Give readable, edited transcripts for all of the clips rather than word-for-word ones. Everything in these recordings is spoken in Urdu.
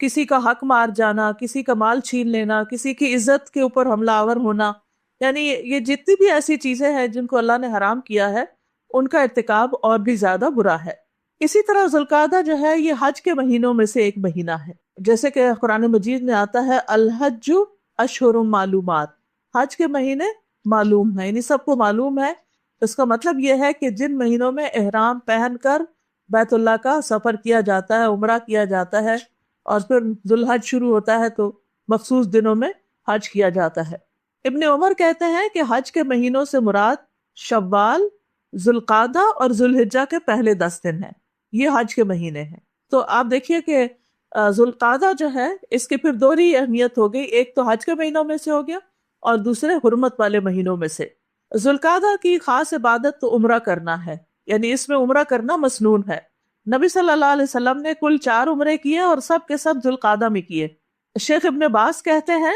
کسی کا حق مار جانا، کسی کا مال چھین لینا، کسی کی عزت کے اوپر حملہ آور ہونا، یعنی یہ جتنی بھی ایسی چیزیں ہیں جن کو اللہ نے حرام کیا ہے ان کا ارتکاب اور بھی زیادہ برا ہے۔ اسی طرح ذوالقعدہ جو ہے یہ حج کے مہینوں میں سے ایک مہینہ ہے، جیسے کہ قرآن مجید میں آتا ہے الحج اشہر معلومات، حج کے مہینے معلوم ہیں، یعنی سب کو معلوم ہے۔ اس کا مطلب یہ ہے کہ جن مہینوں میں احرام پہن کر بیت اللہ کا سفر کیا جاتا ہے، عمرہ کیا جاتا ہے، اور پھر ذوالحج شروع ہوتا ہے تو مخصوص دنوں میں حج کیا جاتا ہے۔ ابن عمر کہتے ہیں کہ حج کے مہینوں سے مراد شوال، ذوالقعدہ اور ذوالحجہ کے پہلے 10 دن ہیں، یہ حج کے مہینے ہیں۔ تو آپ دیکھیے کہ ذوالقعدہ جو ہے اس کی پھر دوہری اہمیت ہو گئی، ایک تو حج کے مہینوں میں سے ہو گیا اور دوسرے حرمت والے مہینوں میں سے۔ ذوالقعدہ کی خاص عبادت تو عمرہ کرنا ہے، یعنی اس میں عمرہ کرنا مسنون ہے۔ نبی صلی اللہ علیہ وسلم نے کل 4 عمرے کیے اور سب کے سب ذوالقعدہ میں کیے۔ شیخ ابن باز کہتے ہیں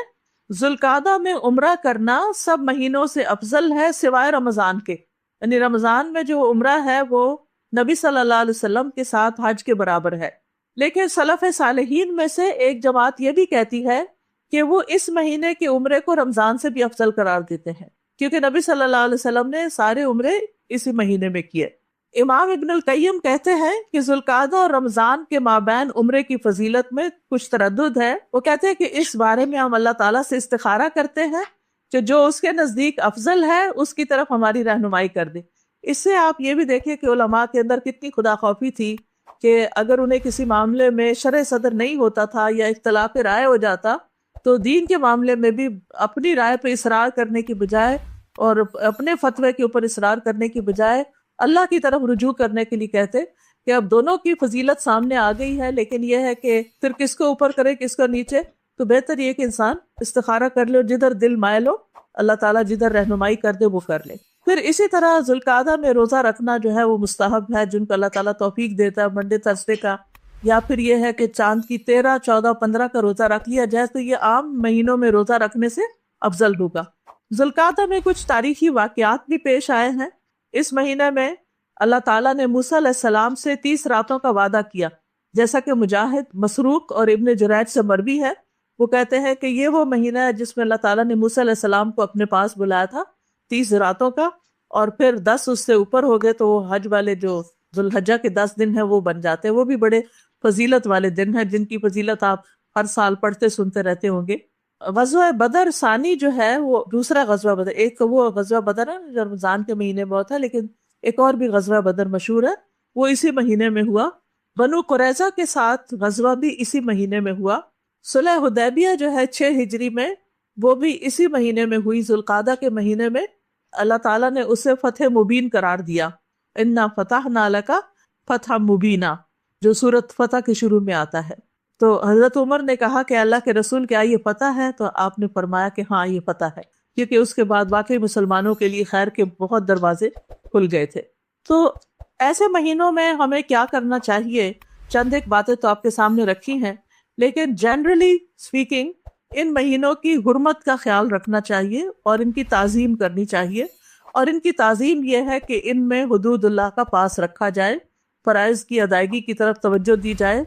ذوالقعدہ میں عمرہ کرنا سب مہینوں سے افضل ہے سوائے رمضان کے، یعنی رمضان میں جو عمرہ ہے وہ نبی صلی اللہ علیہ وسلم کے ساتھ حج کے برابر ہے۔ لیکن سلف صالحین میں سے ایک جماعت یہ بھی کہتی ہے کہ وہ اس مہینے کے عمرے کو رمضان سے بھی افضل قرار دیتے ہیں، کیونکہ نبی صلی اللہ علیہ وسلم نے سارے عمرے اسی مہینے میں کیے۔ امام ابن القیم کہتے ہیں کہ ذوالقعدہ اور رمضان کے مابین عمرے کی فضیلت میں کچھ تردد ہے۔ وہ کہتے ہیں کہ اس بارے میں ہم اللہ تعالیٰ سے استخارہ کرتے ہیں کہ جو اس کے نزدیک افضل ہے اس کی طرف ہماری رہنمائی کر دے۔ اس سے آپ یہ بھی دیکھیں کہ علماء کے اندر کتنی خدا خوفی تھی کہ اگر انہیں کسی معاملے میں شرح صدر نہیں ہوتا تھا یا اختلاف رائے ہو جاتا تو دین کے معاملے میں بھی اپنی رائے پہ اصرار کرنے کی بجائے اور اپنے فتوے کے اوپر اصرار کرنے کی بجائے اللہ کی طرف رجوع کرنے کے لیے کہتے کہ اب دونوں کی فضیلت سامنے آ گئی ہے، لیکن یہ ہے کہ پھر کس کو اوپر کرے کس کو نیچے، تو بہتر یہ کہ انسان استخارہ کر لے، جدھر دل مائل ہو اللہ تعالیٰ جدھر رہنمائی کر دے وہ کر لے۔ پھر اسی طرح ذوالقعدہ میں روزہ رکھنا جو ہے وہ مستحب ہے، جن کو اللہ تعالیٰ توفیق دیتا ہے، منڈے تھرسڈے کا، یا پھر یہ ہے کہ چاند کی 13، 14، 15 کا روزہ رکھ لیا جائے تو یہ عام مہینوں میں روزہ رکھنے سے افضل ہوگا۔ ذوالقعدہ میں کچھ تاریخی واقعات بھی پیش آئے ہیں۔ اس مہینے میں اللہ تعالیٰ نے موسیٰ علیہ السلام سے 30 راتوں کا وعدہ کیا، جیسا کہ مجاہد، مسروق اور ابن جریج سے مروی ہے۔ وہ کہتے ہیں کہ یہ وہ مہینہ ہے جس میں اللہ تعالیٰ نے موسیٰ علیہ السلام کو اپنے پاس بلایا تھا 30 راتوں کا، اور پھر 10 اس سے اوپر ہو گئے تو وہ حج والے جو ذوالحجہ کے 10 دن ہیں وہ بن جاتے ہیں۔ وہ بھی بڑے فضیلت والے دن ہیں جن کی فضیلت آپ ہر سال پڑھتے سنتے رہتے ہوں گے۔ غزوہ بدر ثانی جو ہے وہ دوسرا غزوہ بدر، ایک وہ غزوہ بدر ہے جو رمضان کے مہینے میں ہوتا ہے، لیکن ایک اور بھی غزوہ بدر مشہور ہے، وہ اسی مہینے میں ہوا۔ بنو قریظہ کے ساتھ غزوہ بھی اسی مہینے میں ہوا۔ صلح حدیبیہ جو ہے 6 ہجری میں، وہ بھی اسی مہینے میں ہوئی، ذوالقعدہ کے مہینے میں۔ اللہ تعالیٰ نے اسے فتح مبین قرار دیا، انا فتحنا لک فتح مبینہ، جو سورۃ فتح کے شروع میں آتا ہے۔ تو حضرت عمر نے کہا کہ اللہ کے رسول کیا یہ فتح ہے؟ تو آپ نے فرمایا کہ ہاں یہ فتح ہے، کیونکہ اس کے بعد واقعی مسلمانوں کے لیے خیر کے بہت دروازے کھل گئے تھے۔ تو ایسے مہینوں میں ہمیں کیا کرنا چاہیے؟ چند ایک باتیں تو آپ کے سامنے رکھی ہیں، لیکن جنرلی اسپیکنگ ان مہینوں کی حرمت کا خیال رکھنا چاہیے اور ان کی تعظیم کرنی چاہیے۔ اور ان کی تعظیم یہ ہے کہ ان میں حدود اللہ کا پاس رکھا جائے، فرائض کی ادائیگی کی طرف توجہ دی جائے،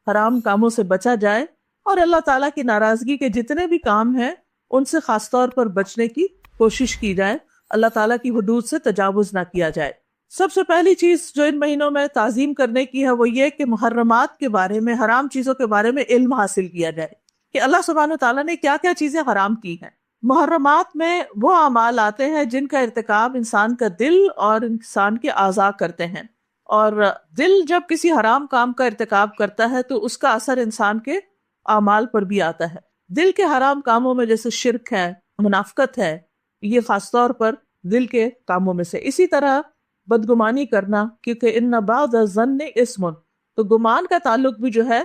حرام کاموں سے بچا جائے، اور اللہ تعالیٰ کی ناراضگی کے جتنے بھی کام ہیں ان سے خاص طور پر بچنے کی کوشش کی جائے، اللہ تعالیٰ کی حدود سے تجاوز نہ کیا جائے۔ سب سے پہلی چیز جو ان مہینوں میں تعظیم کرنے کی ہے وہ یہ کہ محرمات کے بارے میں، حرام چیزوں کے بارے میں علم حاصل کیا جائے کہ اللہ سبحانہ وتعالیٰ نے کیا کیا چیزیں حرام کی ہیں۔ محرمات میں وہ اعمال آتے ہیں جن کا ارتکاب انسان کا دل اور انسان کے اعضاء کرتے ہیں، اور دل جب کسی حرام کام کا ارتکاب کرتا ہے تو اس کا اثر انسان کے اعمال پر بھی آتا ہے۔ دل کے حرام کاموں میں جیسے شرک ہے، منافقت ہے، یہ خاص طور پر دل کے کاموں میں سے۔ اسی طرح بدگمانی کرنا، کیونکہ ان بعض الظن اسم، تو گمان کا تعلق بھی جو ہے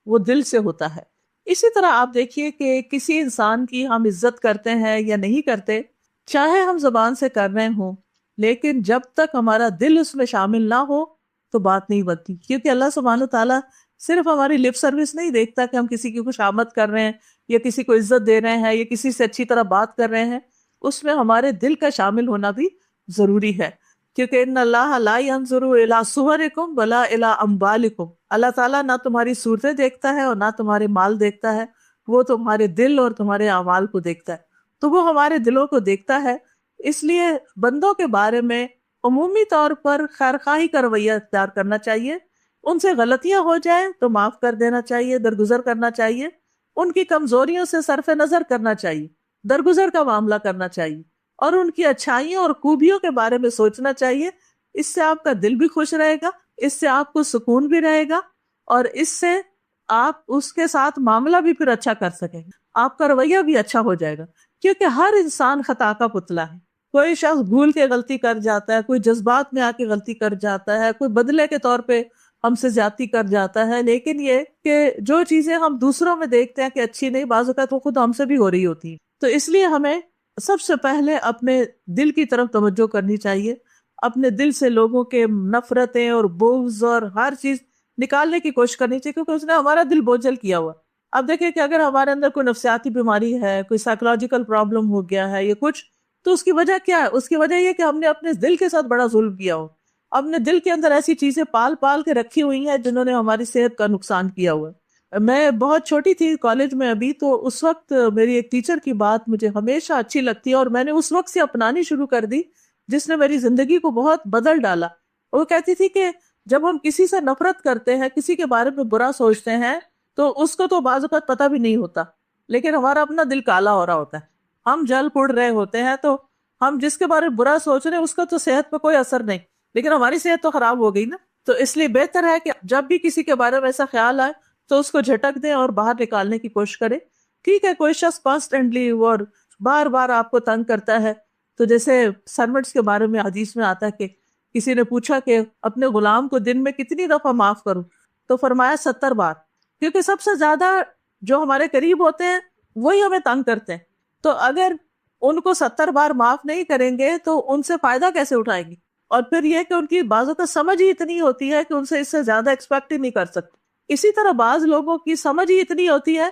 وہ دل سے ہوتا ہے۔ اسی طرح آپ دیکھیے کہ کسی انسان کی ہم عزت کرتے ہیں یا نہیں کرتے، چاہے ہم زبان سے کر رہے ہوں، لیکن جب تک ہمارا دل اس میں شامل نہ ہو تو بات نہیں بنتی، کیونکہ اللہ سبحانہ تعالیٰ صرف ہماری لپ سروس نہیں دیکھتا کہ ہم کسی کی خوشامد کر رہے ہیں یا کسی کو عزت دے رہے ہیں یا کسی سے اچھی طرح بات کر رہے ہیں، اس میں ہمارے دل کا شامل ہونا بھی ضروری ہے۔ کیونکہ ان اللہ لا ينظر الى صورکم ولا الى اموالکم، اللہ تعالیٰ نہ تمہاری صورتیں دیکھتا ہے اور نہ تمہارے مال دیکھتا ہے، وہ تمہارے دل اور تمہارے اعمال کو دیکھتا ہے۔ تو وہ ہمارے دلوں کو دیکھتا ہے، اس لیے بندوں کے بارے میں عمومی طور پر خیرخواہی کا رویہ اختیار کرنا چاہیے، ان سے غلطیاں ہو جائیں تو معاف کر دینا چاہیے، درگزر کرنا چاہیے، ان کی کمزوریوں سے صرف نظر کرنا چاہیے، درگزر کا معاملہ کرنا چاہیے، اور ان کی اچھائیوں اور خوبیوں کے بارے میں سوچنا چاہیے۔ اس سے آپ کا دل بھی خوش رہے گا، اس سے آپ کو سکون بھی رہے گا، اور اس سے آپ اس کے ساتھ معاملہ بھی پھر اچھا کر سکیں گے، آپ کا رویہ بھی اچھا ہو جائے گا، کیونکہ ہر انسان خطا کا پتلا ہے۔ کوئی شخص بھول کے غلطی کر جاتا ہے، کوئی جذبات میں آ کے غلطی کر جاتا ہے، کوئی بدلے کے طور پہ ہم سے زیادتی کر جاتا ہے، لیکن یہ کہ جو چیزیں ہم دوسروں میں دیکھتے ہیں کہ اچھی نہیں، بعض اوقات وہ خود ہم سے بھی ہو رہی ہوتی ہیں۔ تو اس لیے ہمیں سب سے پہلے اپنے دل کی طرف توجہ کرنی چاہیے، اپنے دل سے لوگوں کے نفرتیں اور بغض اور ہر چیز نکالنے کی کوشش کرنی چاہیے، کیونکہ اس نے ہمارا دل بوجھل کیا ہوا۔ اب دیکھیں کہ اگر ہمارے اندر کوئی نفسیاتی بیماری ہے، کوئی سائیکولوجیکل پرابلم ہو گیا ہے یا کچھ، تو اس کی وجہ کیا ہے؟ اس کی وجہ یہ کہ ہم نے اپنے دل کے ساتھ بڑا ظلم کیا ہو، اپنے دل کے اندر ایسی چیزیں پال پال کے رکھی ہوئی ہیں جنہوں نے ہماری صحت کا نقصان کیا ہوا ہے۔ میں بہت چھوٹی تھی کالج میں ابھی، تو اس وقت میری ایک ٹیچر کی بات مجھے ہمیشہ اچھی لگتی ہے اور میں نے اس وقت سے اپنانی شروع کر دی، جس نے میری زندگی کو بہت بدل ڈالا۔ وہ کہتی تھی کہ جب ہم کسی سے نفرت کرتے ہیں، کسی کے بارے میں برا سوچتے ہیں، تو اس کو تو بعض اوقات پتہ بھی نہیں ہوتا، لیکن ہمارا اپنا دل کالا ہو رہا ہوتا ہے، ہم جل پڑ رہے ہوتے ہیں، تو ہم جس کے بارے میں برا سوچ رہے ہیں اس کا تو صحت پہ کوئی اثر نہیں، لیکن ہماری صحت تو خراب ہو گئی نا۔ تو اس لیے بہتر ہے کہ جب بھی کسی کے بارے میں ایسا خیال آئے تو اس کو جھٹک دیں اور باہر نکالنے کی کوشش کریں۔ ٹھیک ہے، کوئی شخص کانسٹنٹلی اور بار بار آپ کو تنگ کرتا ہے، تو جیسے سرونٹس کے بارے میں حدیث میں آتا ہے کہ کسی نے پوچھا کہ اپنے غلام کو دن میں کتنی دفعہ معاف کروں، تو فرمایا 70 بار، کیونکہ سب سے زیادہ جو ہمارے قریب ہوتے ہیں وہی ہمیں تنگ کرتے ہیں، تو اگر ان کو 70 بار معاف نہیں کریں گے تو ان سے فائدہ کیسے اٹھائیں گے؟ اور پھر یہ کہ ان کی بعضوں کا سمجھ ہی اتنی ہوتی ہے کہ ان سے اس سے زیادہ ایکسپیکٹ ہی نہیں کر سکتے۔ اسی طرح بعض لوگوں کی سمجھ ہی اتنی ہوتی ہے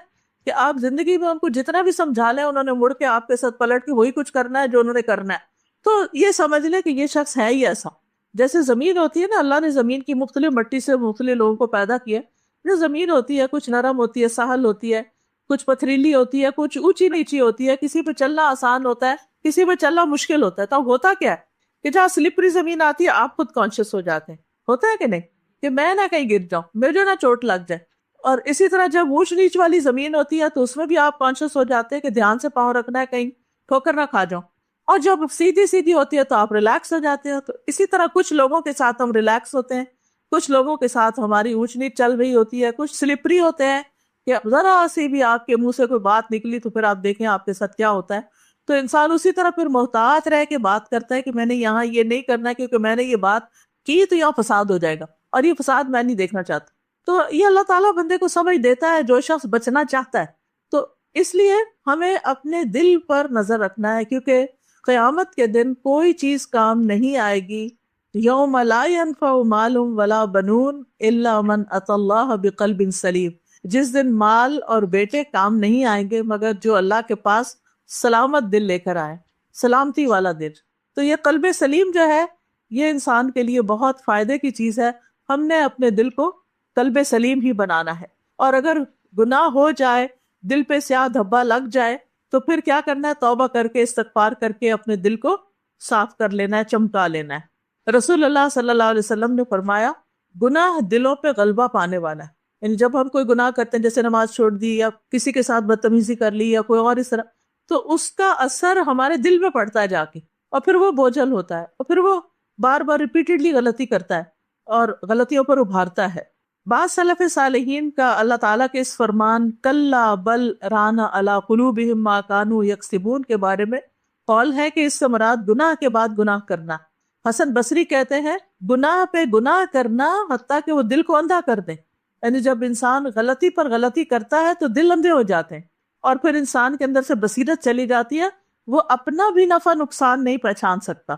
کہ آپ زندگی میں ان کو جتنا بھی سمجھا لیں، انہوں نے مڑ کے آپ کے ساتھ پلٹ کے وہی کچھ کرنا ہے جو انہوں نے کرنا ہے۔ تو یہ سمجھ لیں کہ یہ شخص ہے ہی ایسا۔ جیسے زمین ہوتی ہے نا، اللہ نے زمین کی مختلف مٹی سے مختلف لوگوں کو پیدا کیا۔ جو زمین ہوتی ہے کچھ نرم ہوتی ہے، سہل ہوتی ہے، کچھ پتھریلی ہوتی ہے، کچھ اونچی نیچی ہوتی ہے، کسی پہ چلنا آسان ہوتا ہے، کسی پہ چلنا مشکل ہوتا ہے۔ تو ہوتا کیا ہے کہ جہاں سلپری زمین آتی ہے آپ خود کانشیس ہو جاتے ہیں، ہوتا ہے کہ نہیں، کہ میں نہ کہیں گر جاؤں، مجھے نہ چوٹ لگ جائے۔ اور اسی طرح جب اونچ نیچ والی زمین ہوتی ہے تو اس میں بھی آپ کانشیس ہو جاتے ہیں کہ دھیان سے پاؤں رکھنا ہے، کہیں ٹھوکر نہ کھا جاؤں۔ اور جب سیدھی سیدھی ہوتی ہے تو آپ ریلیکس ہو جاتے ہیں۔ تو اسی طرح کچھ لوگوں کے ساتھ ہم ریلیکس ہوتے ہیں، کچھ لوگوں کے ساتھ ہماری اونچ نیچ چل رہی ہوتی ہے، کچھ سلپری ہوتے ہیں کہ ذرا سی بھی آپ کے منہ سے کوئی بات نکلی تو پھر آپ دیکھیں آپ کے ساتھ کیا ہوتا ہے۔ تو انسان اسی طرح پھر محتاط رہ کے بات کرتا ہے کہ میں نے یہاں یہ نہیں کرنا کیونکہ میں نے یہ بات کی تو یہاں فساد ہو جائے گا، اور یہ فساد میں نہیں دیکھنا چاہتا۔ تو یہ اللہ تعالیٰ بندے کو سمجھ دیتا ہے جو شخص بچنا چاہتا ہے۔ تو اس لیے ہمیں اپنے دل پر نظر رکھنا ہے، کیونکہ قیامت کے دن کوئی چیز کام نہیں آئے گی۔ یوم لا ينفع مال ولا بنون الا من اتى اللہ بقلب سلیم، جس دن مال اور بیٹے کام نہیں آئیں گے مگر جو اللہ کے پاس سلامت دل لے کر آئے، سلامتی والا دل۔ تو یہ قلب سلیم جو ہے یہ انسان کے لیے بہت فائدے کی چیز ہے۔ ہم نے اپنے دل کو قلب سلیم ہی بنانا ہے، اور اگر گناہ ہو جائے، دل پہ سیاہ دھبا لگ جائے، تو پھر کیا کرنا ہے؟ توبہ کر کے استغفار کر کے اپنے دل کو صاف کر لینا ہے، چمکا لینا ہے۔ رسول اللہ صلی اللہ علیہ وسلم نے فرمایا گناہ دلوں پہ غلبہ پانے والا ہے، یعنی جب ہم کوئی گناہ کرتے ہیں، جیسے نماز چھوڑ دی یا کسی کے ساتھ بدتمیزی کر لی یا کوئی اور اس طرح، تو اس کا اثر ہمارے دل میں پڑتا ہے جا کے، اور پھر وہ بوجھل ہوتا ہے، اور پھر وہ بار بار ریپیٹڈلی غلطی کرتا ہے اور غلطیوں پر ابھارتا ہے۔ بعض سلف صالحین کا اللہ تعالیٰ کے اس فرمان کلا بل ران علی قلوبہم ما کانوا یکسبون کے بارے میں قول ہے کہ اس سے مراد گناہ کے بعد گناہ کرنا۔ حسن بصری کہتے ہیں گناہ پہ گناہ کرنا حتیٰ کہ وہ دل کو اندھا کر دے، یعنی جب انسان غلطی پر غلطی کرتا ہے تو دل اندھے ہو جاتے ہیں، اور پھر انسان کے اندر سے بصیرت چلی جاتی ہے، وہ اپنا بھی نفع نقصان نہیں پہچان سکتا۔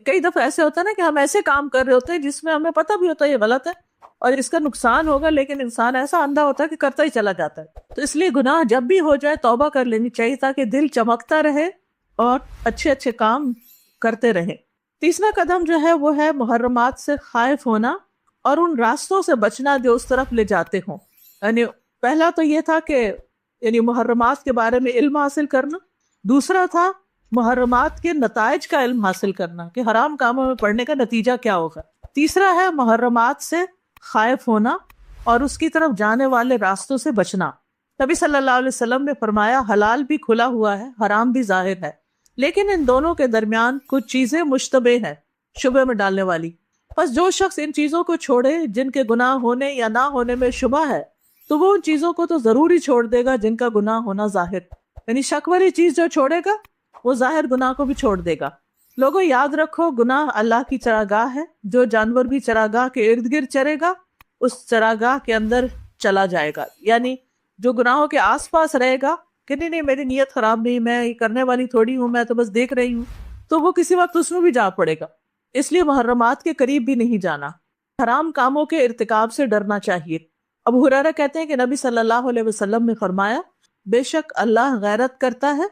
کئی دفعہ ایسے ہوتا ہے نا کہ ہم ایسے کام کر رہے ہوتے ہیں جس میں ہمیں پتہ بھی ہوتا ہے یہ غلط ہے اور اس کا نقصان ہوگا، لیکن انسان ایسا اندھا ہوتا ہے کہ کرتا ہی چلا جاتا ہے۔ تو اس لیے گناہ جب بھی ہو جائے توبہ کر لینی چاہیے تاکہ دل چمکتا رہے اور اچھے اچھے کام کرتے رہے۔ تیسرا قدم جو ہے وہ ہے محرمات سے خائف ہونا اور ان راستوں سے بچنا جو اس طرف لے جاتے ہوں. یعنی پہلا تو یہ تھا کہ یعنی محرمات کے بارے میں علم حاصل کرنا، دوسرا تھا محرمات کے نتائج کا علم حاصل کرنا کہ حرام کاموں میں پڑنے کا نتیجہ کیا ہوگا، تیسرا ہے محرمات سے خائف ہونا اور اس کی طرف جانے والے راستوں سے بچنا. نبی صلی اللہ علیہ وسلم نے فرمایا حلال بھی کھلا ہوا ہے، حرام بھی ظاہر ہے، لیکن ان دونوں کے درمیان کچھ چیزیں مشتبہ ہیں، شبہ میں ڈالنے والی. بس جو شخص ان چیزوں کو چھوڑے جن کے گناہ ہونے یا نہ ہونے میں شبہ ہے تو وہ ان چیزوں کو تو ضرور ہی چھوڑ دے گا جن کا گناہ ہونا ظاہر، یعنی شک والی چیز جو چھوڑے گا وہ ظاہر گناہ کو بھی چھوڑ دے گا. لوگوں یاد رکھو گناہ اللہ کی چراگاہ ہے، جو جانور بھی چراگاہ کے ارد گرد چرے گا اس چراگاہ کے اندر چلا جائے گا. یعنی جو گناہوں کے آس پاس رہے گا کہ نہیں میری نیت خراب نہیں، میں یہ کرنے والی تھوڑی ہوں، میں تو بس دیکھ رہی ہوں، تو وہ کسی وقت اس میں بھی جا پڑے گا. اس لیے محرمات کے قریب بھی نہیں جانا، حرام کاموں کے ارتکاب سے ڈرنا چاہیے. ابو ہریرہ کہتے ہیں کہ نبی صلی اللہ علیہ وسلم نے فرمایا بے شک اللہ غیرت کرتا ہے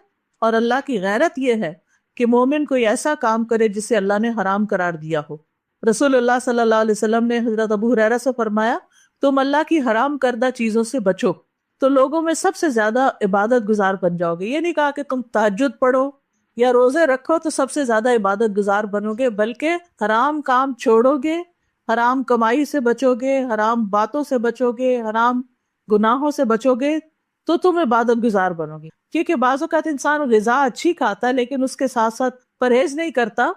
اور اللہ کی غیرت یہ ہے کہ مومن کوئی ایسا کام کرے جسے اللہ نے حرام قرار دیا ہو. رسول اللہ صلی اللہ علیہ وسلم نے حضرت ابو ہریرہ سے فرمایا تم اللہ کی حرام کردہ چیزوں سے بچو تو لوگوں میں سب سے زیادہ عبادت گزار بن جاؤ گے. یہ نہیں کہا کہ تم تہجد پڑھو یا روزے رکھو تو سب سے زیادہ عبادت گزار بنو گے، بلکہ حرام کام چھوڑو گے، حرام کمائی سے بچو گے، حرام باتوں سے بچو گے، حرام گناہوں سے بچو گے تو تم عبادت گزار بنو گے. کیونکہ بعض اوقات انسان غذا اچھی کھاتا ہے لیکن اس کے ساتھ ساتھ پرہیز نہیں کرتا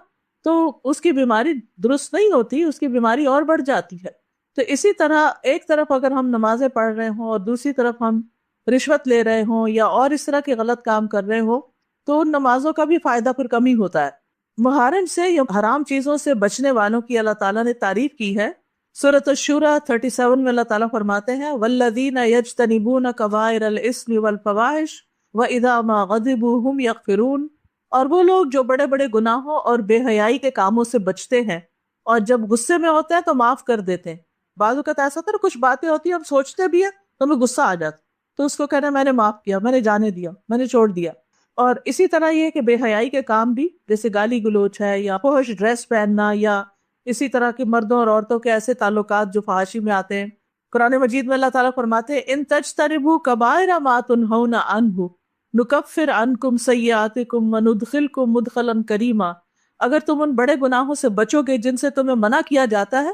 تو اس کی بیماری درست نہیں ہوتی، اس کی بیماری اور بڑھ جاتی ہے. تو اسی طرح ایک طرف اگر ہم نمازیں پڑھ رہے ہوں اور دوسری طرف ہم رشوت لے رہے ہوں یا اور اس طرح کے غلط کام کر رہے ہوں تو ان نمازوں کا بھی فائدہ پھر کم ہی ہوتا ہے. محارم سے یا حرام چیزوں سے بچنے والوں کی اللہ تعالیٰ نے تعریف کی ہے. سورۃ الشورى 37 میں اللہ تعالیٰ فرماتے ہیں والذین یجتنبون کبائر الاسم والفواحش واذا ما غضبوا هم یغفرون، اور وہ لوگ جو بڑے بڑے گناہوں اور بے حیائی کے کاموں سے بچتے ہیں اور جب غصے میں ہوتے ہیں تو معاف کر دیتے ہیں. بعض اوقات ایسا ہوتا ہے کچھ باتیں ہوتی ہیں ہم سوچتے بھی ہیں تو ہمیں غصہ آ جاتا تو اس کو کہنا میں نے معاف کیا، میں نے جانے دیا، میں نے چھوڑ دیا. اور اسی طرح یہ کہ بے حیائی کے کام بھی جیسے گالی گلوچ ہے یا فحش ڈریس پہننا یا اسی طرح کے مردوں اور عورتوں کے ایسے تعلقات جو فحاشی میں آتے ہیں. قرآن مجید میں اللہ تعالیٰ فرماتے ہیں ان تجتنبوا کبائر ما تنہون عنہ نکفر عنکم سیئاتکم وندخلکم مدخلا کریما، اگر تم ان بڑے گناہوں سے بچو گے جن سے تمہیں منع کیا جاتا ہے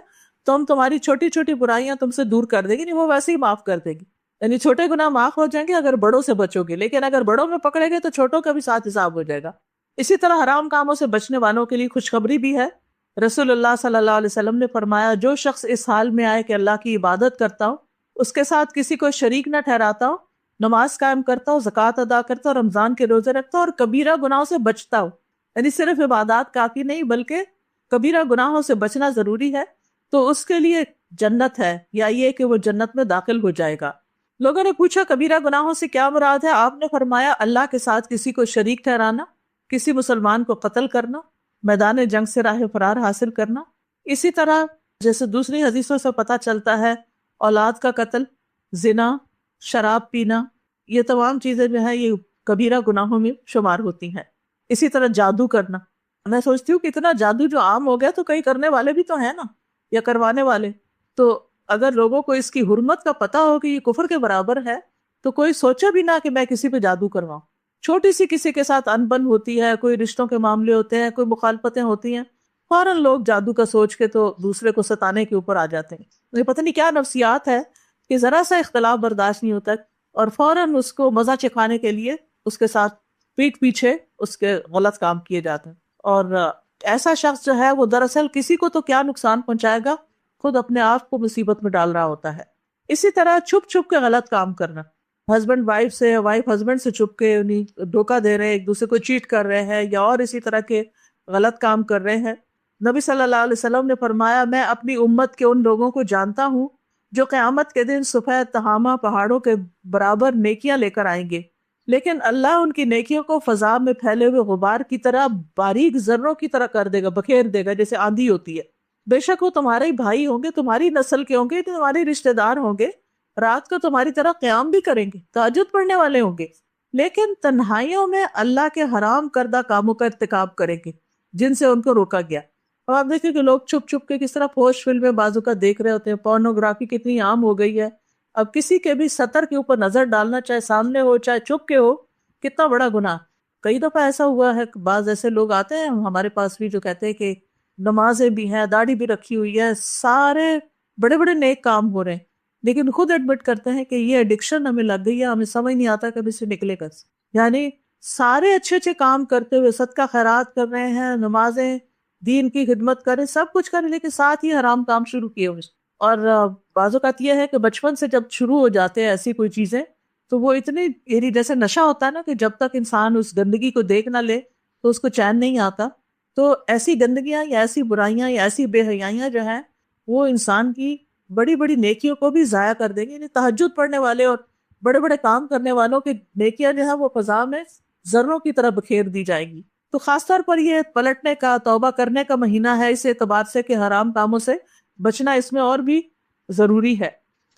تو ہم تمہاری چھوٹی چھوٹی برائیاں تم سے دور کر دیں گے، نہیں وہ ویسے ہی معاف کر دے گی. یعنی چھوٹے گناہ معاف ہو جائیں گے اگر بڑوں سے بچو گے، لیکن اگر بڑوں میں پکڑے گے تو چھوٹوں کا بھی ساتھ حساب ہو جائے گا. اسی طرح حرام کاموں سے بچنے والوں کے لیے خوشخبری بھی ہے. رسول اللہ صلی اللہ علیہ وسلم نے فرمایا جو شخص اس حال میں آئے کہ اللہ کی عبادت کرتا ہو، اس کے ساتھ کسی کو شریک نہ ٹھہراتا ہو، نماز قائم کرتا ہو، زکوٰۃ ادا کرتا ہو، رمضان کے روزے رکھتا ہو اور کبیرہ گناہوں سے بچتا ہو، یعنی صرف عبادات کافی نہیں بلکہ کبیرہ گناہوں سے بچنا ضروری ہے، تو اس کے لیے جنت ہے یا یہ کہ وہ جنت میں داخل ہو جائے گا. لوگوں نے پوچھا کبیرہ گناہوں سے کیا مراد ہے؟ آپ نے فرمایا اللہ کے ساتھ کسی کو شریک ٹھہرانا، کسی مسلمان کو قتل کرنا، میدان جنگ سے راہ فرار حاصل کرنا. اسی طرح جیسے دوسری حدیثوں سے پتہ چلتا ہے اولاد کا قتل، زنا، شراب پینا، یہ تمام چیزیں جو ہیں یہ کبیرہ گناہوں میں شمار ہوتی ہیں. اسی طرح جادو کرنا، میں سوچتی ہوں کہ اتنا جادو جو عام ہو گیا تو کئی کرنے والے بھی تو ہیں نا یا کروانے والے. تو اگر لوگوں کو اس کی حرمت کا پتہ ہو کہ یہ کفر کے برابر ہے تو کوئی سوچے بھی نہ کہ میں کسی پہ جادو کرواؤں. چھوٹی سی کسی کے ساتھ انبن ہوتی ہے، کوئی رشتوں کے معاملے ہوتے ہیں، کوئی مخالفتیں ہوتی ہیں، فوراً لوگ جادو کا سوچ کے تو دوسرے کو ستانے کے اوپر آ جاتے ہیں. یہ پتہ نہیں کیا نفسیات ہے کہ ذرا سا اختلاف برداشت نہیں ہوتا اور فوراً اس کو مزہ چکھانے کے لیے اس کے ساتھ پیٹ پیچھے اس کے غلط کام کیے جاتے ہیں. اور ایسا شخص جو ہے وہ دراصل کسی کو تو کیا نقصان پہنچائے گا، خود اپنے آپ کو مصیبت میں ڈال رہا ہوتا ہے. اسی طرح چھپ چھپ کے غلط کام کرنا، ہسبینڈ وائف سے، وائف ہسبینڈ سے چھپ کے دھوکہ دے رہے ہیں، ایک دوسرے کو چیٹ کر رہے ہیں یا اور اسی طرح کے غلط کام کر رہے ہیں. نبی صلی اللہ علیہ وسلم نے فرمایا میں اپنی امت کے ان لوگوں کو جانتا ہوں جو قیامت کے دن سفید تہامہ پہاڑوں کے برابر نیکیاں لے کر آئیں گے، لیکن اللہ ان کی نیکیوں کو فضا میں پھیلے ہوئے غبار کی طرح باریک ذروں کی طرح کر دے گا، بکھیر دے گا جیسے آندھی ہوتی ہے. بے شک وہ تمہارے ہی بھائی ہوں گے، تمہاری نسل کے ہوں گے، تمہارے رشتہ دار ہوں گے، رات کو تمہاری طرح قیام بھی کریں گے، تہجد پڑھنے والے ہوں گے، لیکن تنہائیوں میں اللہ کے حرام کردہ کاموں کا ارتکاب کریں گے. جن سے ان کو روکا گیا. اور آپ دیکھیں کہ لوگ چھپ چھپ کے کس طرح فوش فلمیں بازو کا دیکھ رہے ہوتے ہیں. پورنوگرافی کتنی عام ہو گئی ہے. اب کسی کے بھی سطر کے اوپر نظر ڈالنا، چاہے سامنے ہو چاہے چھپ کے ہو، کتنا بڑا گناہ. کئی دفعہ ایسا ہوا ہے کہ بعض ایسے لوگ آتے ہیں ہمارے پاس بھی جو کہتے ہیں کہ نمازیں بھی ہیں، داڑھی بھی رکھی ہوئی ہے، سارے بڑے بڑے نیک کام ہو رہے ہیں، لیکن خود ایڈمٹ کرتے ہیں کہ یہ ایڈکشن ہمیں لگ گئی ہے، ہمیں سمجھ نہیں آتا کبھی سے نکلے گا. یعنی سارے اچھے اچھے کام کرتے ہوئے صدقہ خیرات کر رہے ہیں، نمازیں، دین کی خدمت کریں، سب کچھ کریں، لیکن ساتھ ہی حرام کام شروع کیے ہوئے. اور بعض اوقات یہ ہے کہ بچپن سے جب شروع ہو جاتے ہیں ایسی کوئی چیزیں تو وہ اتنی، یعنی جیسے نشہ ہوتا ہے نا کہ جب تک انسان اس گندگی کو دیکھ نہ لے تو اس کو چین نہیں آتا. تو ایسی گندگیاں یا ایسی برائیاں یا ایسی بے حیائیاں جو ہیں وہ انسان کی بڑی بڑی نیکیوں کو بھی ضائع کر دیں گے. یعنی تہجد پڑھنے والے اور بڑے بڑے کام کرنے والوں کی نیکیاں جو ہیں وہ فضا میں ذروں کی طرح بکھیر دی جائے گی. تو خاص طور پر یہ پلٹنے کا، توبہ کرنے کا مہینہ ہے اس اعتبار سے کہ حرام کاموں سے بچنا اس میں اور بھی ضروری ہے.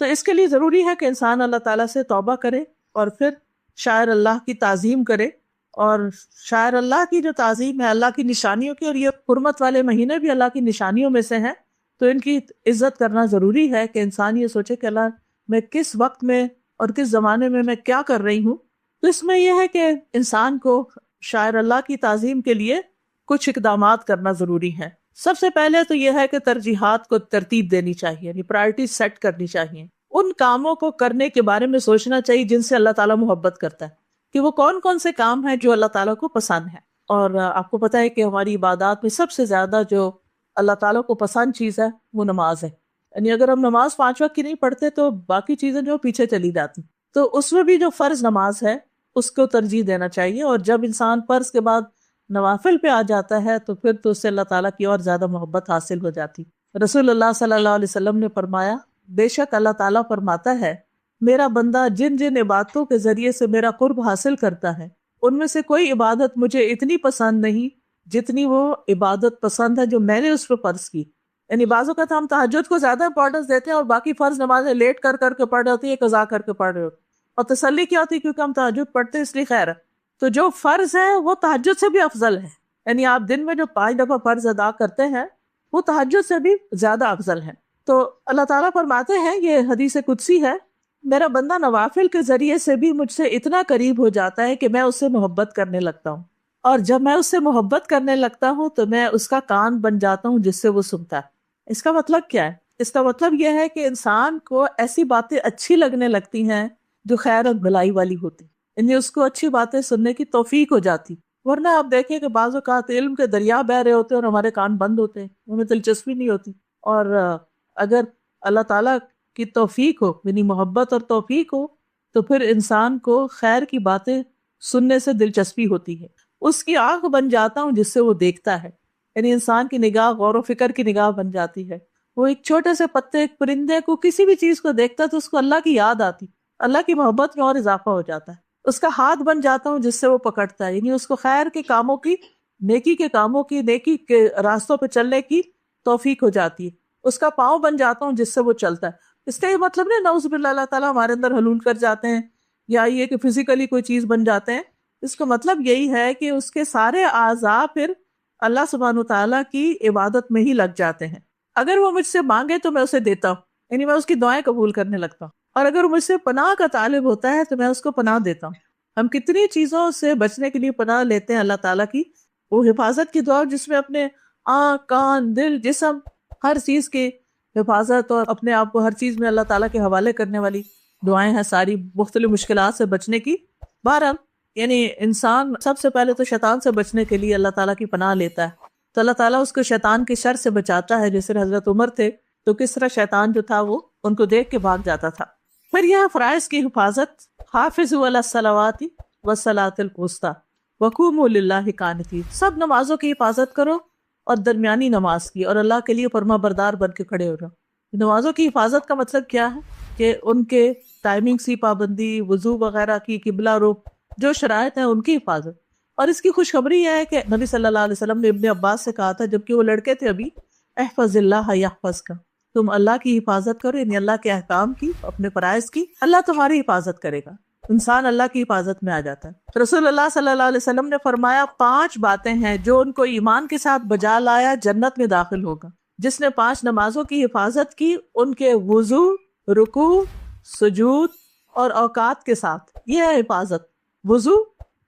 تو اس کے لیے ضروری ہے کہ انسان اللہ تعالیٰ سے توبہ کرے اور پھر شاعر اللہ کی تعظیم کرے. اور شاعر اللہ کی جو تعظیم ہے اللہ کی نشانیوں کی، اور یہ حرمت والے مہینے بھی اللہ کی نشانیوں میں سے ہیں، تو ان کی عزت کرنا ضروری ہے کہ انسان یہ سوچے کہ اللہ میں کس وقت میں اور کس زمانے میں کیا کر رہی ہوں. تو اس میں یہ ہے کہ انسان کو شاعر اللہ کی تعظیم کے لیے کچھ اقدامات کرنا ضروری ہے. سب سے پہلے تو یہ ہے کہ ترجیحات کو ترتیب دینی چاہیے، یعنی پرائرٹی سیٹ کرنی چاہیے. ان کاموں کو کرنے کے بارے میں سوچنا چاہیے جن سے اللہ تعالیٰ محبت کرتا ہے، کہ وہ کون کون سے کام ہیں جو اللہ تعالیٰ کو پسند ہے. اور آپ کو پتہ ہے کہ ہماری عبادات میں سب سے زیادہ جو اللہ تعالیٰ کو پسند چیز ہے وہ نماز ہے. یعنی اگر ہم نماز 5 وقت کی نہیں پڑھتے تو باقی چیزیں جو پیچھے چلی جاتی. تو اس میں بھی جو فرض نماز ہے اس کو ترجیح دینا چاہیے. اور جب انسان فرض کے بعد نوافل پہ آ جاتا ہے تو پھر تو اس سے اللہ تعالیٰ کی اور زیادہ محبت حاصل ہو جاتی. رسول اللہ صلی اللہ علیہ وسلم نے فرمایا، بے شک اللہ تعالیٰ فرماتا ہے میرا بندہ جن جن عبادتوں کے ذریعے سے میرا قرب حاصل کرتا ہے ان میں سے کوئی عبادت مجھے اتنی پسند نہیں جتنی وہ عبادت پسند ہے جو میں نے اس پہ فرض کی. یعنی بعض اوقات ہم تہجد کو زیادہ امپورٹنس دیتے ہیں اور باقی فرض نمازیں لیٹ کر کر کے پڑھ رہے ہوتی ہے، قضا کر کے پڑھ رہے ہوتے، اور تسلی کیا ہوتی ہے کیونکہ ہم تہجد پڑھتے ہیں اس لیے خیر ہے. تو جو فرض ہے وہ تہجد سے بھی افضل ہے. یعنی آپ دن میں جو 5 دفعہ فرض ادا کرتے ہیں وہ تہجد سے بھی زیادہ افضل ہے. تو اللہ تعالیٰ فرماتے ہیں، یہ حدیث قدسی ہے، میرا بندہ نوافل کے ذریعے سے بھی مجھ سے اتنا قریب ہو جاتا ہے کہ میں اس سے محبت کرنے لگتا ہوں، اور جب میں اس سے محبت کرنے لگتا ہوں تو میں اس کا کان بن جاتا ہوں جس سے وہ سنتا ہے. اس کا مطلب کیا ہے؟ اس کا مطلب یہ ہے کہ انسان کو ایسی باتیں اچھی لگنے لگتی ہیں جو خیر اور بھلائی والی ہوتی، یعنی اس کو اچھی باتیں سننے کی توفیق ہو جاتی. ورنہ آپ دیکھیں کہ بعض اوقات علم کے دریا بہہ رہے ہوتے ہیں اور ہمارے کان بند ہوتے ہیں، ہمیں دلچسپی نہیں ہوتی. اور اگر اللہ تعالیٰ کی توفیق ہو، یعنی محبت اور توفیق ہو، تو پھر انسان کو خیر کی باتیں سننے سے دلچسپی ہوتی ہے. اس کی آنکھ بن جاتا ہوں جس سے وہ دیکھتا ہے، یعنی انسان کی نگاہ غور و فکر کی نگاہ بن جاتی ہے. وہ ایک چھوٹے سے پتے، ایک پرندے کو، کسی بھی چیز کو دیکھتا ہے تو اس کو اللہ کی یاد آتی، اللہ کی محبت میں اور اضافہ ہو جاتا ہے. اس کا ہاتھ بن جاتا ہوں جس سے وہ پکڑتا ہے، یعنی اس کو خیر کے کاموں کی، نیکی کے کاموں کی، نیکی کے راستوں پہ چلنے کی توفیق ہو جاتی ہے. اس کا پاؤں بن جاتا ہوں جس سے وہ چلتا ہے. اس کا یہ مطلب نہیں نعوذ باللہ اللہ تعالیٰ ہمارے اندر حلول کر جاتے ہیں یا یہ کہ فزیکلی کوئی چیز بن جاتے ہیں. اس کا مطلب یہی ہے کہ اس کے سارے اعضاء پھر اللہ سبحانہ تعالیٰ کی عبادت میں ہی لگ جاتے ہیں. اگر وہ مجھ سے مانگے تو میں اسے دیتا ہوں، یعنی میں اس کی دعائیں قبول کرنے لگتا ہوں. اور اگر وہ مجھ سے پناہ کا طالب ہوتا ہے تو میں اس کو پناہ دیتا ہوں. ہم کتنی چیزوں سے بچنے کے لیے پناہ لیتے ہیں اللہ تعالیٰ کی. وہ حفاظت کی دعا جس میں اپنے آنکھ، کان، دل، جسم، ہر چیز کی حفاظت اور اپنے آپ کو ہر چیز میں اللہ تعالیٰ کے حوالے کرنے والی دعائیں ہیں، ساری مختلف مشکلات سے بچنے کی. بہرحال یعنی انسان سب سے پہلے تو شیطان سے بچنے کے لیے اللہ تعالیٰ کی پناہ لیتا ہے، تو اللہ تعالیٰ اس کو شیطان کے شر سے بچاتا ہے. جیسے حضرت عمر تھے تو کس طرح شیطان جو تھا وہ ان کو دیکھ کے بھاگ جاتا تھا. پھر یہ فرائض کی حفاظت، حافظوا علی الصلوات والصلاۃ الوسطی وقوموا للہ قانتین. سب نمازوں کی حفاظت کرو اور درمیانی نماز کی، اور اللہ کے لیے فرما بردار بن کے کھڑے ہو جاؤ. نمازوں کی حفاظت کا مطلب کیا ہے کہ ان کے ٹائمنگ کی پابندی، وضو وغیرہ کی، قبلہ رخ، جو شرائط ہیں ان کی حفاظت. اور اس کی خوشخبری یہ ہے کہ نبی صلی اللہ علیہ وسلم نے ابن عباس سے کہا تھا جبکہ وہ لڑکے تھے ابھی، احفظ اللہ یحفظک، تم اللہ کی حفاظت کرو، یعنی اللہ کے احکام کی، اپنے فرائض کی، اللہ تمہاری حفاظت کرے گا. انسان اللہ کی حفاظت میں آ جاتا ہے۔ رسول اللہ صلی اللہ علیہ وسلم نے فرمایا 5 باتیں ہیں جو ان کو ایمان کے ساتھ بجا لایا جنت میں داخل ہوگا۔ جس نے 5 نمازوں کی حفاظت کی، ان کے وضو، رکوع، سجود اور اوقات کے ساتھ، یہ ہے حفاظت۔ وضو،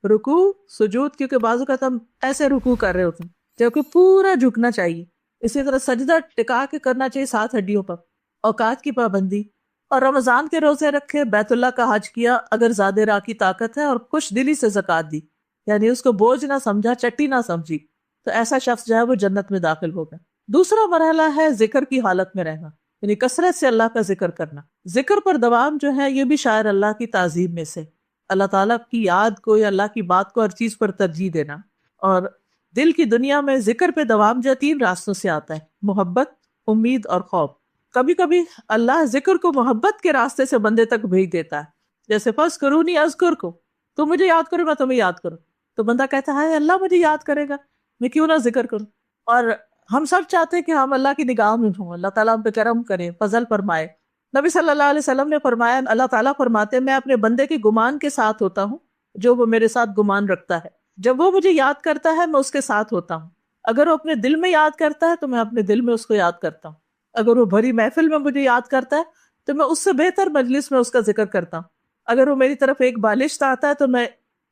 رکوع، سجود، کیونکہ بعض اوقات ہم ایسے رکوع کر رہے ہوتے ہیں جبکہ پورا جھکنا چاہیے، اسی طرح سجدہ ٹکا کے کرنا چاہیے 7 ہڈیوں پر، اوقات کی پابندی، اور رمضان کے روزے رکھے، بیت اللہ کا حج کیا اگر زیادہ راہ کی طاقت ہے، اور خوش دلی سے زکوٰۃ دی، یعنی اس کو بوجھ نہ سمجھا، چٹی نہ سمجھی، تو ایسا شخص جو ہے وہ جنت میں داخل ہوگا۔ دوسرا مرحلہ ہے ذکر کی حالت میں رہنا، یعنی کثرت سے اللہ کا ذکر کرنا۔ ذکر پر دوام جو ہے یہ بھی شاعر اللہ کی تعظیم میں سے، اللہ تعالیٰ کی یاد کو یا اللہ کی بات کو ہر چیز پر ترجیح دینا۔ اور دل کی دنیا میں ذکر پہ دوام جو 3 راستوں سے آتا ہے، محبت، امید اور خوف۔ کبھی کبھی اللہ ذکر کو محبت کے راستے سے بندے تک بھیج دیتا ہے، جیسے فَاذْكُرُونِی اذکرکم، تم مجھے یاد کرو میں تمہیں یاد کروں، تو بندہ کہتا ہے اللہ مجھے یاد کرے گا، میں کیوں نہ ذکر کروں۔ اور ہم سب چاہتے ہیں کہ ہم اللہ کی نگاہ میں ہوں، اللہ تعالیٰ ہم پہ کرم کرے، فضل فرمائے۔ نبی صلی اللہ علیہ وسلم نے فرمایا، اللہ تعالیٰ فرماتے ہیں میں اپنے بندے کے گمان کے ساتھ ہوتا ہوں جو وہ میرے ساتھ گمان رکھتا ہے، جب وہ مجھے یاد کرتا ہے میں اس کے ساتھ ہوتا ہوں، اگر وہ اپنے دل میں یاد کرتا ہے تو میں اپنے دل میں اس کو یاد کرتا ہوں، اگر وہ بھری محفل میں مجھے یاد کرتا ہے تو میں اس سے بہتر مجلس میں اس کا ذکر کرتا ہوں، اگر وہ میری طرف ایک بالشت آتا ہے تو میں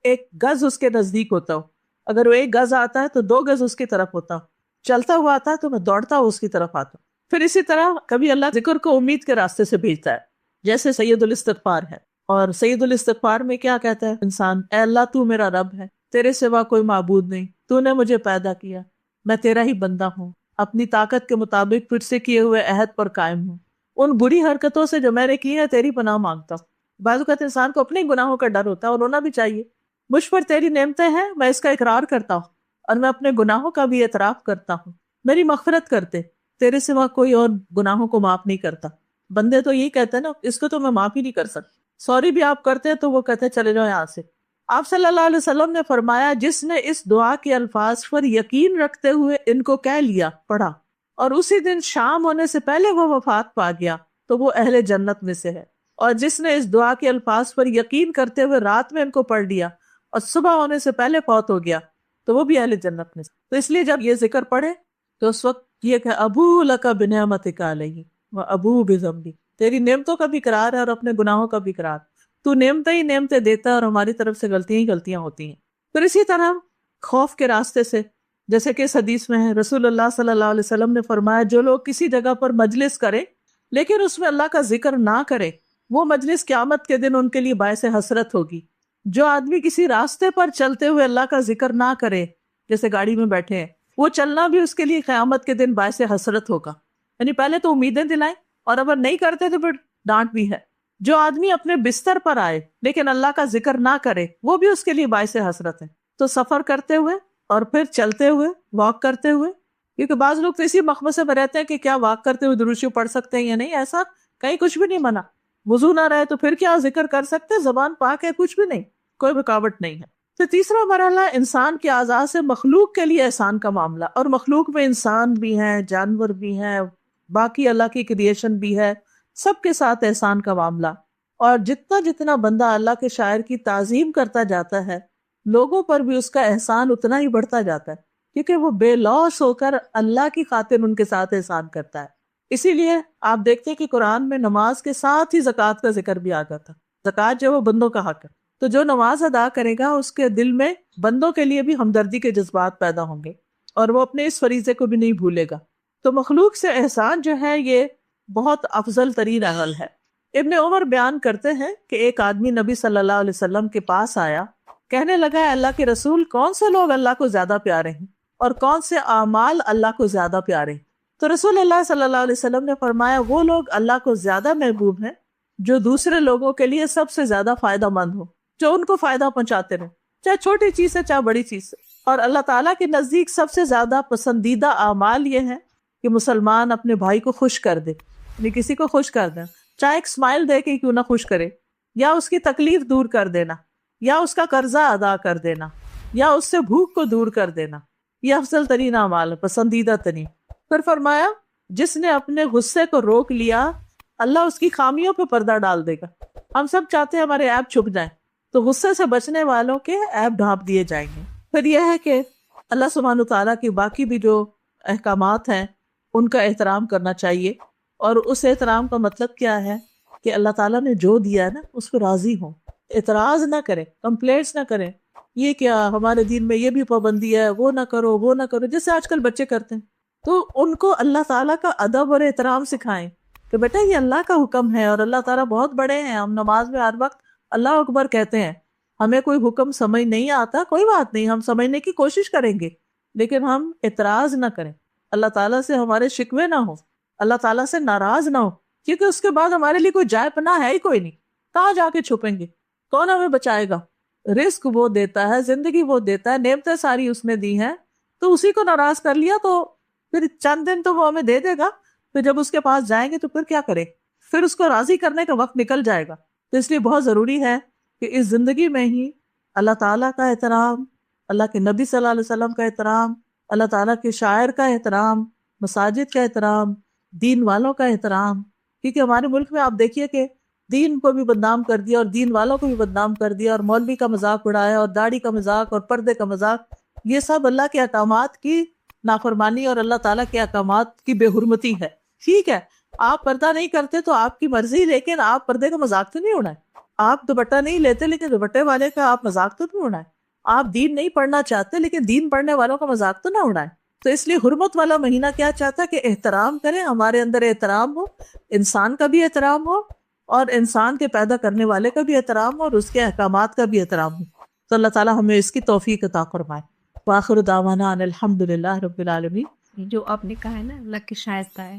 1 گز اس کے نزدیک ہوتا ہوں، اگر وہ 1 گز آتا ہے تو 2 گز اس کی طرف ہوتا ہوں، چلتا ہوا آتا ہے تو میں دوڑتا ہوں اس کی طرف آتا ہوں۔ پھر اسی طرح کبھی اللہ ذکر کو امید کے راستے سے بھیجتا ہے، جیسے سید الاستغفار ہے، اور سید الاستغفار میں کیا کہتا ہے انسان، اے اللہ تو میرا رب ہے، تیرے سوا کوئی معبود نہیں، تو نے مجھے پیدا کیا، میں تیرا ہی بندہ ہوں، اپنی طاقت کے مطابق تجھ سے کیے ہوئے عہد پر قائم ہوں، ان بری حرکتوں سے جو میں نے کی ہے تیری پناہ مانگتا ہوں۔ بعض اوقات انسان کو اپنے گناہوں کا ڈر ہوتا ہے اور ہونا بھی چاہیے، مجھ پر تیری نعمتیں ہیں، میں اس کا اقرار کرتا ہوں اور میں اپنے گناہوں کا بھی اعتراف کرتا ہوں، میری مغفرت کرتے، تیرے سوا کوئی اور گناہوں کو معاف نہیں کرتا۔ بندے تو یہی کہتے ہیں نا، اس کو تو میں معاف ہی نہیں کر سکتا، سوری بھی آپ کرتے ہیں تو وہ کہتے ہیں چلے جاؤ یہاں سے۔ آپ صلی اللہ علیہ وسلم نے فرمایا، جس نے اس دعا کے الفاظ پر یقین رکھتے ہوئے ان کو کہہ لیا، پڑھا، اور اسی دن شام ہونے سے پہلے وہ وفات پا گیا تو وہ اہل جنت میں سے ہے، اور جس نے اس دعا کے الفاظ پر یقین کرتے ہوئے رات میں ان کو پڑھ لیا اور صبح ہونے سے پہلے فوت ہو گیا تو وہ بھی اہل جنت میں سے۔ تو اس لیے جب یہ ذکر پڑھے تو اس وقت یہ کہ ابو لک بنعمتک علیہ و ابو بذنبی، تیری نعمتوں کا بھی اقرار ہے اور اپنے گناہوں کا بھی اقرار، تو نعمتیں ہی نعمتیں دیتا ہے اور ہماری طرف سے غلطیاں ہی غلطیاں ہوتی ہیں۔ پھر اسی طرح خوف کے راستے سے، جیسے کہ اس حدیث میں ہے، رسول اللہ صلی اللہ علیہ وسلم نے فرمایا، جو لوگ کسی جگہ پر مجلس کرے لیکن اس میں اللہ کا ذکر نہ کرے، وہ مجلس قیامت کے دن ان کے لیے باعث حسرت ہوگی۔ جو آدمی کسی راستے پر چلتے ہوئے اللہ کا ذکر نہ کرے، جیسے گاڑی میں بیٹھے ہیں، وہ چلنا بھی اس کے لیے قیامت کے دن باعث حسرت ہوگا۔ یعنی پہلے تو امیدیں دلائیں، اور اگر نہیں کرتے تو پھر ڈانٹ بھی ہے۔ جو آدمی اپنے بستر پر آئے لیکن اللہ کا ذکر نہ کرے، وہ بھی اس کے لیے باعث حسرت ہے۔ تو سفر کرتے ہوئے اور پھر چلتے ہوئے، واک کرتے ہوئے، کیونکہ بعض لوگ تو اسی مخمصے میں رہتے ہیں کہ کیا واک کرتے ہوئے درود شریف پڑھ سکتے ہیں یا نہیں، ایسا کہیں کچھ بھی نہیں منع۔ وضو نہ رہے تو پھر کیا ذکر کر سکتے، زبان پاک ہے، کچھ بھی نہیں، کوئی رکاوٹ نہیں ہے۔ تو تیسرا مرحلہ انسان کے اعضاء سے مخلوق کے لیے احسان کا معاملہ، اور مخلوق میں انسان بھی ہیں، جانور بھی ہیں، باقی اللہ کی کریشن بھی ہے، سب کے ساتھ احسان کا معاملہ۔ اور جتنا جتنا بندہ اللہ کے شاعر کی تعظیم کرتا جاتا ہے، لوگوں پر بھی اس کا احسان اتنا ہی بڑھتا جاتا ہے، کیونکہ وہ بے لوث ہو کر اللہ کی خاطر ان کے ساتھ احسان کرتا ہے۔ اسی لیے آپ دیکھتے ہیں کہ قرآن میں نماز کے ساتھ ہی زکوٰۃ کا ذکر بھی آ جاتا۔ زکوٰۃ جو وہ بندوں کا حق ہے، تو جو نماز ادا کرے گا اس کے دل میں بندوں کے لیے بھی ہمدردی کے جذبات پیدا ہوں گے، اور وہ اپنے اس فریضے کو بھی نہیں بھولے گا۔ تو مخلوق سے احسان جو ہے یہ بہت افضل ترین عمل ہے۔ ابن عمر بیان کرتے ہیں کہ ایک آدمی نبی صلی اللہ علیہ وسلم کے پاس آیا، کہنے لگا، اے اللہ کے رسول، کون سے لوگ اللہ کو زیادہ پیارے ہیں اور کون سے اعمال اللہ کو زیادہ پیارے ہیں؟ تو رسول اللہ صلی اللہ علیہ وسلم نے فرمایا، وہ لوگ اللہ کو زیادہ محبوب ہیں جو دوسرے لوگوں کے لیے سب سے زیادہ فائدہ مند ہو، جو ان کو فائدہ پہنچاتے رہے، چاہے چھوٹی چیز ہے چاہے بڑی چیز ہے۔ اور اللہ تعالیٰ کے نزدیک سب سے زیادہ پسندیدہ اعمال یہ ہیں کہ مسلمان اپنے بھائی کو خوش کر دے، یعنی کسی کو خوش کر دیں، چاہے ایک اسمائل دے کے کیوں نہ خوش کرے، یا اس کی تکلیف دور کر دینا، یا اس کا قرضہ ادا کر دینا، یا اس سے بھوک کو دور کر دینا، یہ افضل ترین اعمال ہے، پسندیدہ ترین۔ پھر فرمایا، جس نے اپنے غصے کو روک لیا، اللہ اس کی خامیوں پہ پردہ ڈال دے گا۔ ہم سب چاہتے ہیں ہمارے عیب چھپ جائیں، تو غصے سے بچنے والوں کے عیب ڈھانپ دیے جائیں گے۔ پھر یہ ہے کہ اللہ سبحانہ تعالیٰ کی باقی بھی جو احکامات ہیں ان کا احترام کرنا چاہیے، اور اس احترام کا مطلب کیا ہے کہ اللہ تعالیٰ نے جو دیا ہے نا اس پہ راضی ہوں، اعتراض نہ کریں، کمپلینٹس نہ کریں، یہ کیا ہمارے دین میں یہ بھی پابندی ہے، وہ نہ کرو وہ نہ کرو، جیسے آج کل بچے کرتے ہیں۔ تو ان کو اللہ تعالیٰ کا ادب اور احترام سکھائیں کہ بیٹا یہ اللہ کا حکم ہے اور اللہ تعالیٰ بہت بڑے ہیں، ہم نماز میں ہر وقت اللہ اکبر کہتے ہیں، ہمیں کوئی حکم سمجھ نہیں آتا، کوئی بات نہیں، ہم سمجھنے کی کوشش کریں گے، لیکن ہم اعتراض نہ کریں، اللہ تعالیٰ سے ہمارے شکوے نہ ہو، اللہ تعالیٰ سے ناراض نہ ہو، کیونکہ اس کے بعد ہمارے لیے کوئی جائے پناہ ہے ہی کوئی نہیں، کہاں جا کے چھپیں گے، کون ہمیں بچائے گا؟ رزق وہ دیتا ہے، زندگی وہ دیتا ہے، نعمتیں ساری اس نے دی ہیں، تو اسی کو ناراض کر لیا تو پھر چند دن تو وہ ہمیں دے دے گا، پھر جب اس کے پاس جائیں گے تو پھر کیا کریں؟ پھر اس کو راضی کرنے کا وقت نکل جائے گا۔ تو اس لیے بہت ضروری ہے کہ اس زندگی میں ہی اللہ تعالیٰ کا احترام، اللہ کے نبی صلی اللہ علیہ وسلم کا احترام، اللہ تعالیٰ کے شاعر کا احترام، مساجد کا احترام، دین والوں کا احترام، کیونکہ ہمارے ملک میں آپ دیکھیے کہ دین کو بھی بدنام کر دیا اور دین والوں کو بھی بدنام کر دیا، اور مولوی کا مذاق اڑایا اور داڑھی کا مذاق اور پردے کا مذاق، یہ سب اللہ کے احکامات کی نافرمانی اور اللہ تعالیٰ کے احکامات کی بے حرمتی ہے۔ ٹھیک ہے، آپ پردہ نہیں کرتے تو آپ کی مرضی، لیکن آپ پردے کا مذاق تو نہیں اڑائیں، آپ دوپٹہ نہیں لیتے لیکن دوپٹے والے کا آپ مذاق تو نہیں اڑائیں، آپ دین نہیں پڑھنا چاہتے لیکن دین پڑھنے والوں کا مذاق تو نہ اڑائیں۔ تو اس لیے حرمت والا مہینہ کیا چاہتا ہے کہ احترام کریں، ہمارے اندر احترام ہو، انسان کا بھی احترام ہو اور انسان کے پیدا کرنے والے کا بھی احترام ہو اور اس کے احکامات کا بھی احترام ہو۔ تو اللہ تعالیٰ ہمیں اس کی توفیق عطا فرمائے۔ وآخر دعوانا ان الحمد للہ رب العالمین۔ جو آپ نے کہا ہے نا اللہ کے شائستہ ہے،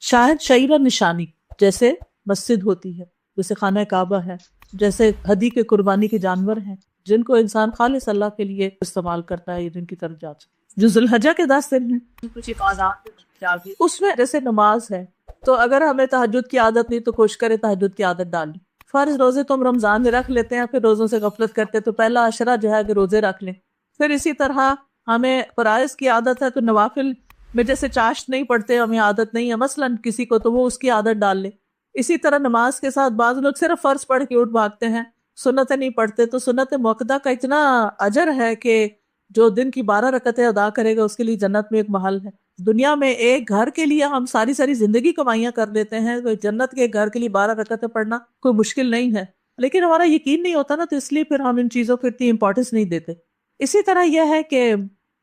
شاید شعیر اور نشانی، جیسے مسجد ہوتی ہے، جیسے خانہ کعبہ ہے، جیسے ہدی کے قربانی کے جانور ہیں جن کو انسان خالص اللہ کے لیے استعمال کرتا ہے، جن کی طرف جاتا ہے، جو ذوالحجہ کے 10 دن ہیں، کچھ ایک آزاد اس میں جیسے نماز ہے، تو اگر ہمیں تہجد کی عادت نہیں تو کوشش کرے تہجد کی عادت ڈال لیں۔ فرض روزے تو ہم رمضان میں رکھ لیتے ہیں، پھر روزوں سے غفلت کرتے تو پہلا عشرہ جو ہے کہ روزے رکھ لیں۔ پھر اسی طرح ہمیں فرائض کی عادت ہے تو نوافل میں جیسے چاشت نہیں پڑھتے، ہمیں عادت نہیں ہے مثلاً کسی کو، تو وہ اس کی عادت ڈال لے۔ اسی طرح نماز کے ساتھ بعض لوگ صرف فرض پڑھ کے اٹھ بھاگتے ہیں، سنتیں نہیں پڑھتے، تو سنت مؤکدہ کا اتنا اجر ہے کہ جو دن کی 12 رکعتیں ادا کرے گا اس کے لیے جنت میں ایک محل ہے۔ دنیا میں ایک گھر کے لیے ہم ساری زندگی کمائیاں کر لیتے ہیں، تو جنت کے گھر کے لیے 12 رکعتیں پڑھنا کوئی مشکل نہیں ہے، لیکن ہمارا یقین نہیں ہوتا نا، تو اس لیے پھر ہم ان چیزوں کو اتنی امپورٹنس نہیں دیتے۔ اسی طرح یہ ہے کہ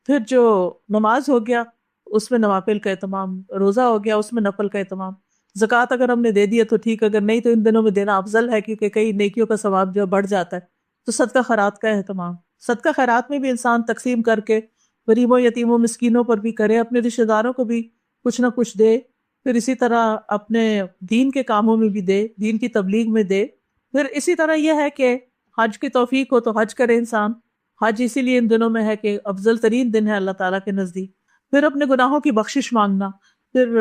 پھر جو نماز ہو گیا اس میں نوافل کا اہتمام، روزہ ہو گیا اس میں نفل کا اہتمام، زکوٰۃ اگر ہم نے دے دیا تو ٹھیک، اگر نہیں تو ان دنوں میں دینا افضل ہے کیونکہ کئی نیکیوں کا ثواب جو بڑھ جاتا ہے۔ تو صدقہ خیرات کا اہتمام، صدقہ خیرات میں بھی انسان تقسیم کر کے غریبوں یتیموں مسکینوں پر بھی کرے، اپنے رشتہ داروں کو بھی کچھ نہ کچھ دے، پھر اسی طرح اپنے دین کے کاموں میں بھی دے، دین کی تبلیغ میں دے۔ پھر اسی طرح یہ ہے کہ حج کی توفیق ہو تو حج کرے انسان، حج اسی لیے ان دنوں میں ہے کہ افضل ترین دن ہے اللہ تعالیٰ کے نزدیک۔ پھر اپنے گناہوں کی بخشش مانگنا، پھر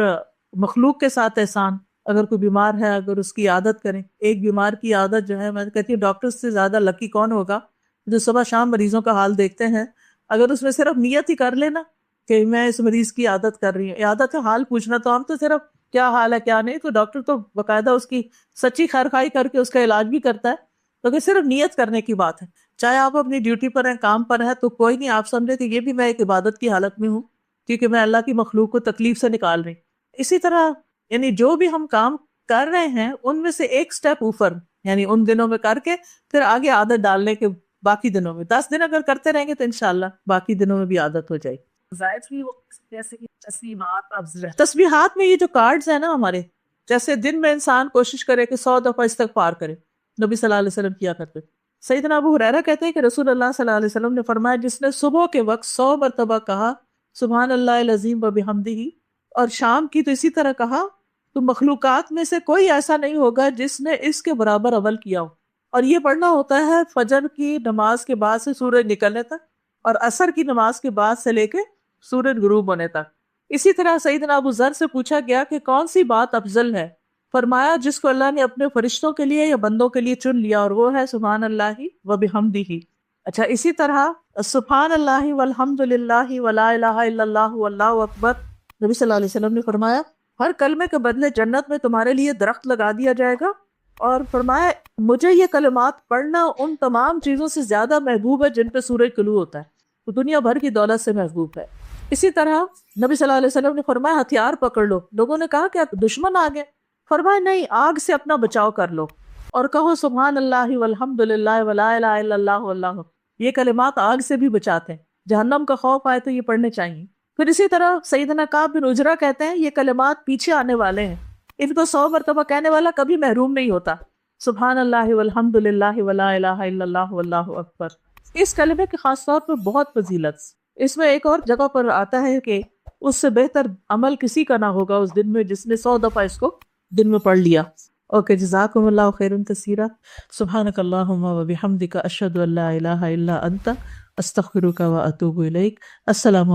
مخلوق کے ساتھ احسان، اگر کوئی بیمار ہے اگر اس کی عادت کریں، ایک بیمار کی عادت جو ہے، میں کہتی ہوں ڈاکٹر سے زیادہ لکی کون ہوگا جو صبح شام مریضوں کا حال دیکھتے ہیں۔ اگر اس میں صرف نیت ہی کر لینا کہ میں اس مریض کی عادت کر رہی ہوں، عادت کا حال پوچھنا، تو ہم تو صرف کیا حال ہے کیا نہیں، تو ڈاکٹر تو باقاعدہ اس کی سچی خیر خواہی کر کے اس کا علاج بھی کرتا ہے۔ تو کہ صرف نیت کرنے کی بات ہے، چاہے آپ اپنی ڈیوٹی پر ہیں، کام پر ہیں، تو کوئی نہیں، آپ سمجھے کہ یہ بھی میں ایک عبادت کی حالت میں ہوں کیونکہ میں اللہ کی مخلوق کو تکلیف سے نکال رہی۔ اسی طرح یعنی جو بھی ہم کام کر رہے ہیں ان میں سے ایک سٹیپ اوپر، یعنی ان دنوں میں کر کے پھر آگے عادت ڈالنے کے باقی دنوں میں 10 دن اگر کرتے رہیں گے تو انشاءاللہ باقی دنوں میں بھی عادت ہو جائے گی۔ زائد بھی وہ جیسے کہ تسبیحات تسبیحات میں یہ جو کارڈز ہیں نا ہمارے، جیسے دن میں انسان کوشش کرے کہ 100 دفعہ استغفار کرے، نبی صلی اللہ علیہ وسلم کیا کرتے۔ سیدنا ابو ہریرہ کہتے ہیں کہ رسول اللہ صلی اللہ علیہ وسلم نے فرمایا جس نے صبح کے وقت 100 مرتبہ کہا سبحان اللہ العظیم و بحمدہ، اور شام کی تو اسی طرح کہا، تو مخلوقات میں سے کوئی ایسا نہیں ہوگا جس نے اس کے برابر عمل کیا ہو۔ اور یہ پڑھنا ہوتا ہے فجر کی نماز کے بعد سے سورج نکلنے تک، اور عصر کی نماز کے بعد سے لے کے سورج غروب ہونے تک۔ اسی طرح سیدنا ابو ذر سے پوچھا گیا کہ کون سی بات افضل ہے، فرمایا جس کو اللہ نے اپنے فرشتوں کے لیے یا بندوں کے لیے چن لیا، اور وہ ہے سبحان اللہ و بحمدہ۔ اچھا اسی طرح سبحان اللہ والحمد للہ ولا الہ الا اللہ واللہ اکبر، نبی صلی اللہ علیہ وسلم نے فرمایا ہر کلمے کے بدلے جنت میں تمہارے لیے درخت لگا دیا جائے گا اور فرمایا مجھے یہ کلمات پڑھنا ان تمام چیزوں سے زیادہ محبوب ہے جن پہ سورج طلوع ہوتا ہے، وہ دنیا بھر کی دولت سے محبوب ہے۔ اسی طرح نبی صلی اللہ علیہ وسلم نے فرمایا ہتھیار پکڑ لو۔ لوگوں نے کہا کہ دشمن آ گئے، فرمایا نہیں، آگ سے اپنا بچاؤ کر لو اور کہو سبحان اللہ والحمد للہ ولا الہ الا اللہ واللہ۔ یہ کلمات آگ سے بھی بچاتے ہیں، جہنم کا خوف آئے تو یہ پڑھنے چاہیے۔ پھر اسی طرح سیدنا کعب بن عجرہ کہتے ہیں یہ کلمات پیچھے آنے والے ہیں، ان کو 100 مرتبہ کہنے والا کبھی محروم نہیں ہوتا۔ سبحان اللہ والحمد للہ ولا الہ الا اللہ واللہ اکبر۔ اس کلمے کی خاص طور پر بہت فضیلت، اس میں ایک اور جگہ پر آتا ہے کہ اس سے بہتر عمل کسی کا نہ ہوگا اس دن میں جس نے 100 دفعہ اس کو دن میں پڑھ لیا۔ اوکے، جزاکم اللہ خیرا کثیرا۔ سبحانک اللہم و بحمدک، اشہد ان لا الہ الا انت، استغفرک و اتوب الیک۔ السلام